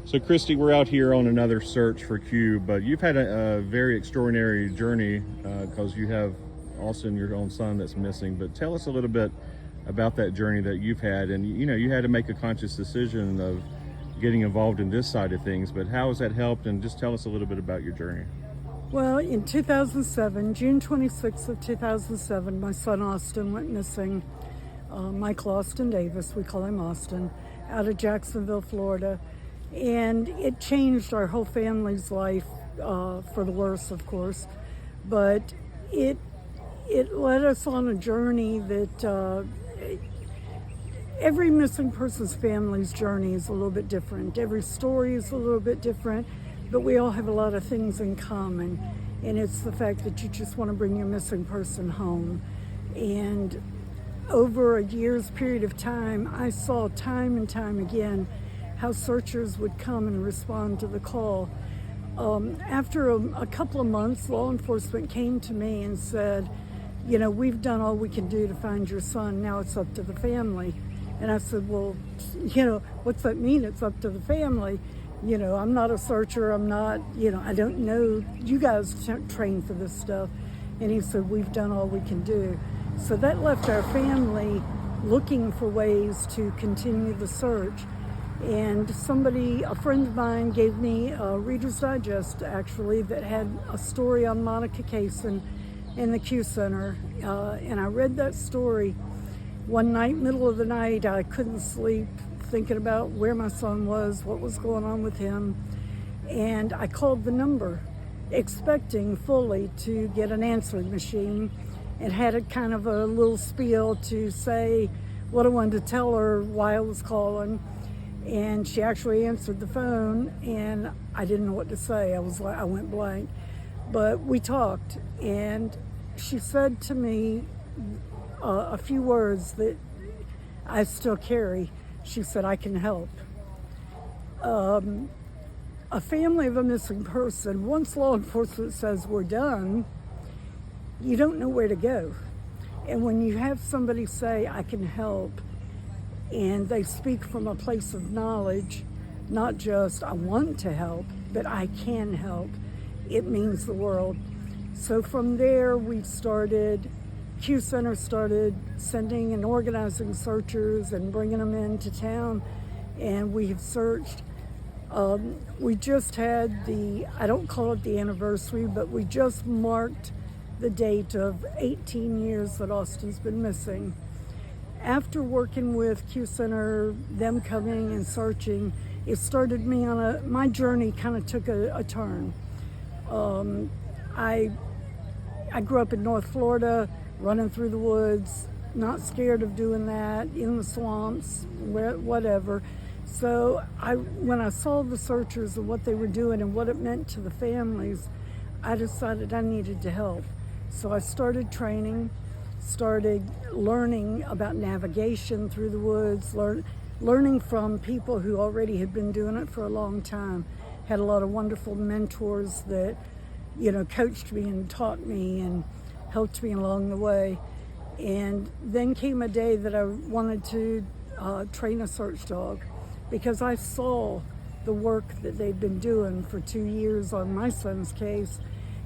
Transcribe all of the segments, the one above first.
So, Christy, we're out here on another search for Q, but you've had a very extraordinary journey because you have Austin, your own son, that's missing. But tell us a little bit about that journey that you've had. And, you know, you had to make a conscious decision of getting involved in this side of things, but how has that helped? And just tell us a little bit about your journey. Well, in 2007, June 26th of 2007, my son Austin went missing. Michael Austin Davis, we call him Austin, out of Jacksonville, Florida. And it changed our whole family's life for the worse, of course. But it led us on a journey that every missing person's family's journey is a little bit different. Every story is a little bit different, but we all have a lot of things in common. And it's the fact that you just want to bring your missing person home. And over a year's period of time, I saw time and time again how searchers would come and respond to the call. After a couple of months, law enforcement came to me and said, you know, we've done all we can do to find your son, now it's up to the family. And I said, well, you know, what's that mean, it's up to the family? You know, I'm not a searcher, I'm not, you know, I don't know, you guys train for this stuff. And he said, we've done all we can do. So that left our family looking for ways to continue the search. And a friend of mine gave me a Reader's Digest, actually, that had a story on Monica Kaysen in the Q Center. And I read that story one night, middle of the night. I couldn't sleep, thinking about where my son was, what was going on with him. And I called the number, expecting fully to get an answering machine, and had a kind of a little spiel to say what I wanted to tell her, why I was calling. And she actually answered the phone, and I didn't know what to say. I went blank. But we talked, and she said to me a few words that I still carry. She said, I can help. A family of a missing person, once law enforcement says we're done, you don't know where to go. And when you have somebody say, I can help, and they speak from a place of knowledge, not just I want to help, but I can help, it means the world. So from there, Q Center started sending and organizing searchers and bringing them into town, and we have searched. We just had I don't call it the anniversary, but we just marked the date of 18 years that Austin's been missing. After working with Q Center, them coming and searching, it started me on my journey kind of took a turn. I grew up in North Florida, running through the woods, not scared of doing that, in the swamps, whatever. So when I saw the searchers and what they were doing and what it meant to the families, I decided I needed to help. So I started training, started learning about navigation through the woods, learning from people who already had been doing it for a long time. Had a lot of wonderful mentors that, you know, coached me and taught me and helped me along the way. And then came a day that I wanted to train a search dog, because I saw the work that they'd been doing for 2 years on my son's case,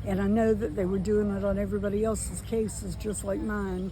and I know that they were doing it on everybody else's cases just like mine.